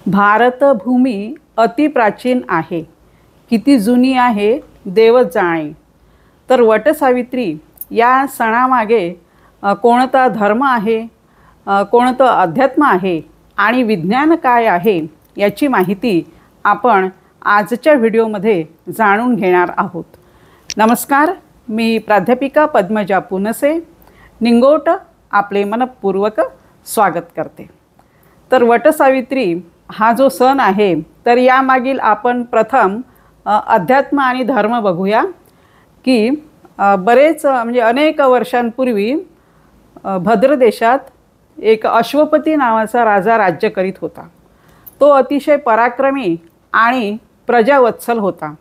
भारतभूमी अति प्राचीन आहे, किती जुनी आहे देवच जाणे। तर वटसावित्री या सणामागे कोणता धर्म आहे, कोणतं अध्यात्म आहे आणि विज्ञान काय आहे याची माहिती आपण आजच्या व्हिडिओमध्ये जाणून घेणार आहोत। नमस्कार, मी प्राध्यापिका पद्मजा पुनसे निंगोट आपले मनपूर्वक स्वागत करते। तर वटसावित्री हा जो सण आहे तर यामागील आपण प्रथम अध्यात्म आणि धर्म बघूया की बरेच म्हणजे अनेक वर्षांपूर्वी भद्र देशात एक अश्वपती नावाचा राजा राज्य करीत होता। तो अतिशय पराक्रमी आणि प्रजावत्सल होता,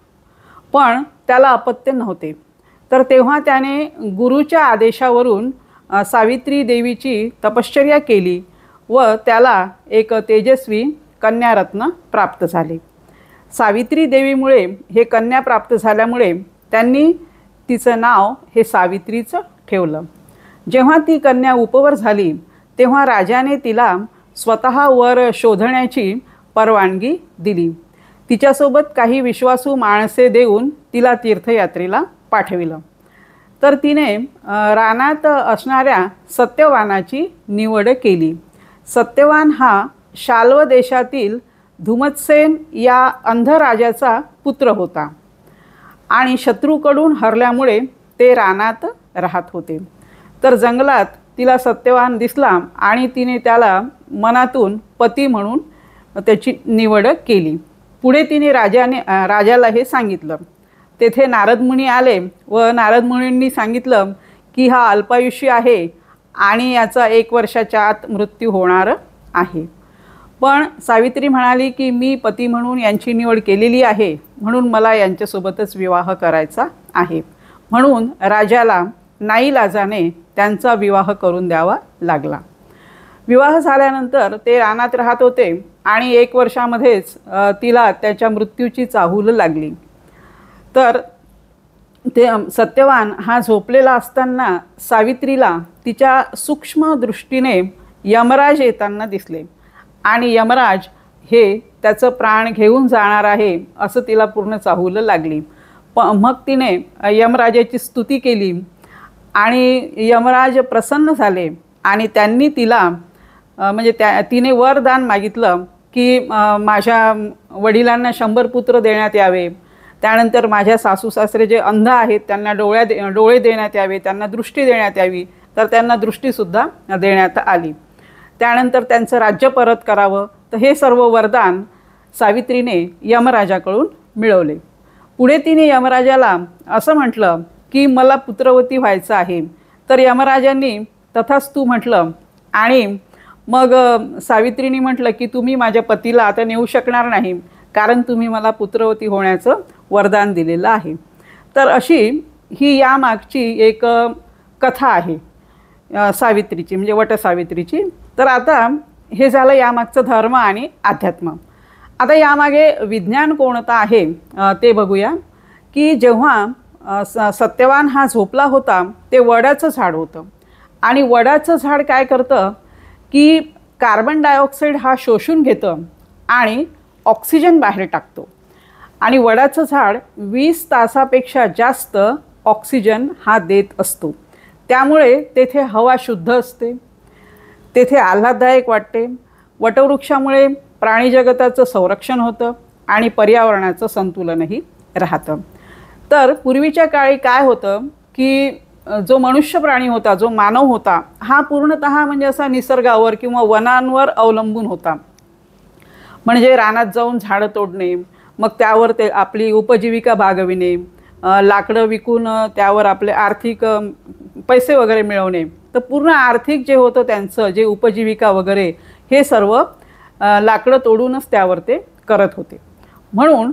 पण त्याला अपत्य नव्हते। तर तेव्हा त्याने गुरुच्या आदेशावरून सावित्री देवीची तपश्चर्या केली व त्याला एक तेजस्वी कन्यारत्न प्राप्त झाले। सावित्री देवीमुळे हे कन्या प्राप्त झाल्यामुळे त्यांनी तिचं नाव हे सावित्रीच ठेवलं। जेव्हा ती कन्या उपवर झाली तेव्हा राजाने तिला स्वतः वर शोधण्याची परवानगी दिली। तिच्यासोबत काही विश्वासू माणसे देऊन तिला तीर्थयात्रेला पाठविलं। तर तिने रानात असणाऱ्या सत्यवानाची निवड केली। सत्यवान हा शाल्व देशातील धुमत्सेन या अंध राजाचा पुत्र होता आणि शत्रूकडून हरल्यामुळे ते रानात राहत होते। तर जंगलात तिला सत्यवान दिसला आणि तिने त्याला मनातून पती म्हणून त्याची निवड केली। पुढे तिने राजाला हे सांगितलं। तेथे नारद मुनी आले व नारद मुनींनी सांगितलं की हा अल्पायुष्य आहे आणि याचा 1 वर्षाच्या आत मृत्यू होणार आहे। पण सावित्री म्हणाली की मी पती म्हणून यांची निवड केलेली आहे, म्हणून मला यांच्यासोबतच विवाह करायचा आहे। म्हणून राजाला नाईलाजाने त्यांचा विवाह करून द्यावा लागला। विवाह झाल्यानंतर ते रानात राहत होते आणि 1 वर्षामध्येच तिला त्याच्या मृत्यूची चाहूल लागली। तर ते सत्यवान हा झोपलेला असताना सावित्रीला तिच्या सूक्ष्म दृष्टीने यमराज येताना दिसले आणि यमराज हे त्याचं प्राण घेऊन जाणार आहे असं तिला पूर्ण चाहूल लागली। मग तिने यमराजाची स्तुती केली आणि यमराज प्रसन्न झाले आणि त्यांनी तिला म्हणजे तिने वरदान मागितलं की माझ्या वडिलांना 100 पुत्र देण्यात यावे, त्यानंतर माझ्या सासू सासरे जे अंध आहेत त्यांना डोळे देण्यात यावे, त्यांना दृष्टी देण्यात यावी। तर त्यांना दृष्टीसुद्धा देण्यात आली। त्यानंतर त्यांचं राज्य परत करावं। तर हे सर्व वरदान सावित्रीने यमराजाकडून मिळवले। पुढे तिने यमराजाला असं म्हटलं की मला पुत्रवती व्हायचं आहे। तर यमराजांनी तथास्तु म्हटलं आणि मग सावित्रीने म्हटलं की तुम्ही माझ्या पतीला आता नेऊ शकणार नाही, कारण तुम्ही मला पुत्रवती होण्याचं वरदान दिलेलं आहे। तर अशी ही यामागची एक कथा आहे सावित्रीची, म्हणजे वटसावित्रीची। तर आता हे झालं यामागचं धर्म आणि अध्यात्म। आता यामागे विज्ञान कोणतं आहे ते बघूया की जेव्हा सत्यवान हा झोपला होता ते वडाचं झाड होतं आणि वडाचं झाड काय करतं की कार्बन डायऑक्साईड हा शोषून घेतं आणि ऑक्सिजन बाहेर टाकतो आणि वडाचं झाड 20 तासापेक्षा जास्त ऑक्सिजन हा देत असतो। त्यामुळे तेथे हवा शुद्ध असते, तेथे आल्हाददायक वाटते। वटवृक्षामुळे प्राणीजगताचं संरक्षण होतं आणि पर्यावरणाचं संतुलनही राहतं। तर पूर्वीच्या काळी काय होतं की जो मनुष्य प्राणी होता, जो मानव होता, हा पूर्णतः म्हणजे असा निसर्गावर किंवा वनांवर अवलंबून होता। म्हणजे रानात जाऊन झाडं तोडणे, मग त्यावर ते आपली उपजीविका भागविणे, लाकडं विकून त्यावर आपले आर्थिक पैसे वगैरे मिळवणे। तर पूर्ण आर्थिक जे होतं त्यांचं जे उपजीविका वगैरे हे सर्व लाकडं तोडूनच त्यावर ते करत होते। म्हणून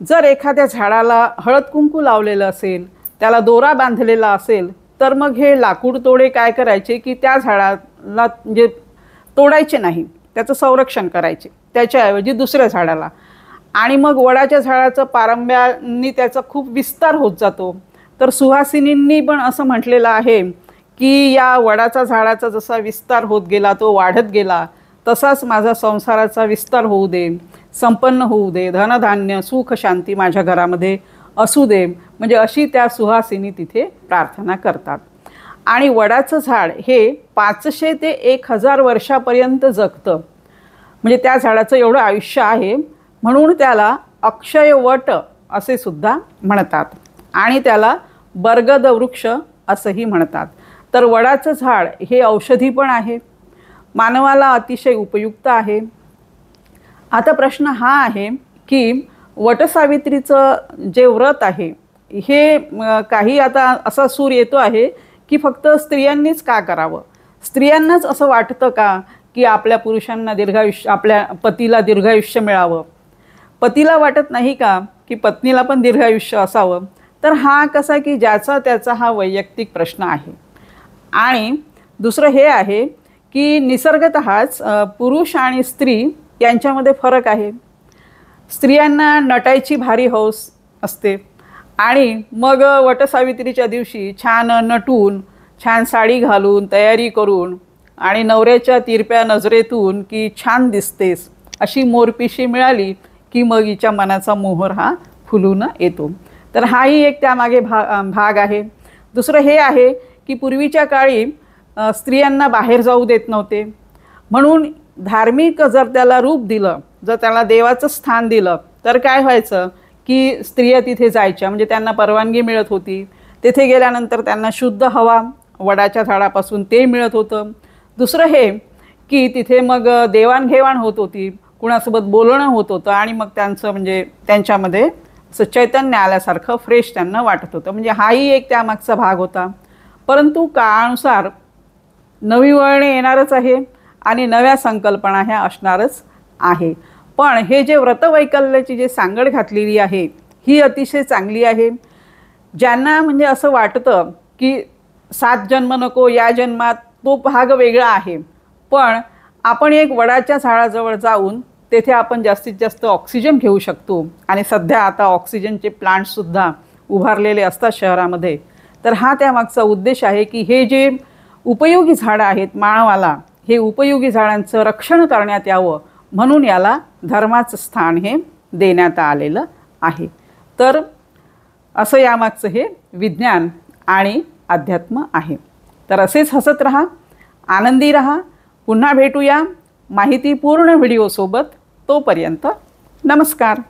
जर एखाद्या झाडाला हळद कुंकू लावलेलं असेल, त्याला दोरा बांधलेला असेल, तर मग हे लाकूड तोडे काय करायचे की त्या झाडाला म्हणजे तोडायचे नाही, त्याचं संरक्षण करायचे, त्याच्याऐवजी दुसऱ्या झाडाला। आणि मग वडाच्या झाडाचं पारंब्यानी त्याचा खूप विस्तार होत जातो। तर सुहासिनींनी पण असं म्हटलेलं आहे की या वडाचा झाडाचा जसा विस्तार होत गेला, तो वाढत गेला, तसाच माझा संसाराचा विस्तार होऊ दे, संपन्न होऊ दे, धनधान्य सुख शांती माझ्या घरामध्ये असू दे, म्हणजे अशी त्या सुहासिनी तिथे प्रार्थना करतात. आणि वडाचं झाड हे 500 ते 1000 वर्षापर्यंत जगतं, म्हणजे त्या झाडाचं एवढं आयुष्य आहे, म्हणून त्याला अक्षय वट असे सुद्धा म्हणतात आणि त्याला बरगद वृक्ष असंही म्हणतात. तर वडाचं झाड हे औषधी पण आहे, मानवाला अतिशय उपयुक्त आहे. आता प्रश्न हा आहे की वटसावित्रीचं जे व्रत आहे हे काही आता असा सूर येतो आहे की फक्त स्त्रियांनीच का करावं, स्त्रियांनाच असं वाटतं का की आपल्या पुरुषांना दीर्घायुष्य, आपल्या पतीला दीर्घायुष्य मिळावं, पतीला वाटत नाही का की पत्नीला पण दीर्घायुष्य असावं. तर हा कसा की ज्याचा त्याचा हा वैयक्तिक प्रश्न आहे. आणि दुसरं हे आहे की निसर्गतःच पुरुष आणि स्त्री यांच्यामध्ये फरक आहे. स्त्रियांना नटायची भारी हौस असते आणि मग वटसावित्रीच्या दिवशी छान नटून, छान साडी घालून, तयारी करून आणि नवऱ्याच्या तिरप्या नजरेतून की छान दिसतेस अशी मोरपिशी मिळाली की मग हिच्या मनाचा मोहर हा फुलून येतो. तर हाही एक त्यामागे भाग आहे. दुसरं हे आहे की पूर्वीच्या काळी स्त्रियांना बाहेर जाऊ देत नव्हते, म्हणून धार्मिक जर त्याला रूप दिलं, जर त्याला देवाचं स्थान दिलं तर काय व्हायचं की स्त्रिया तिथे जायच्या, म्हणजे त्यांना परवानगी मिळत होती. तिथे गेल्यानंतर त्यांना शुद्ध हवा वडाच्या झाडापासून ते मिळत होतं. दुसरं हे की तिथे मग देवाणघेवाण होत होती, कुणासोबत बोलणं होत होतं आणि मग त्यांचं म्हणजे त्यांच्यामध्ये असं चैतन्य आल्यासारखं फ्रेश त्यांना वाटत होतं. म्हणजे हाही एक त्यामागचा भाग होता. परंतु काळानुसार नवी वळणे येणारच आहे आणि नव्या संकल्पना ह्या असणारच आहे. पण हे जे व्रतवैकल्याची जे सांगड घातलेली आहे ही अतिशय चांगली आहे. ज्यांना म्हणजे असं वाटतं की 7 जन्म नको, या जन्मात तो भाग वेगळा आहे, पण आपण एक वडाच्या झाडाजवळ जाऊन तेथे आपण जास्तीत जास्त ऑक्सिजन घेऊ शकतो. आणि सध्या आता ऑक्सिजनचे प्लांट्ससुद्धा उभारलेले असतात शहरामध्ये. तर हा त्यामागचा उद्देश आहे की हे जे उपयोगी झाडं आहेत मानवाला, हे उपयोगी झाडांचं रक्षण करण्यात यावं, म्हणून याला धर्माचं स्थान हे देण्यात आलेलं आहे. तर असं यामागचं हे विज्ञान आणि अध्यात्म आहे. तर असेच हसत राहा, आनंदी राहा. पुन्हा भेटूया माहितीपूर्ण व्हिडिओसोबत. तोपर्यंत नमस्कार.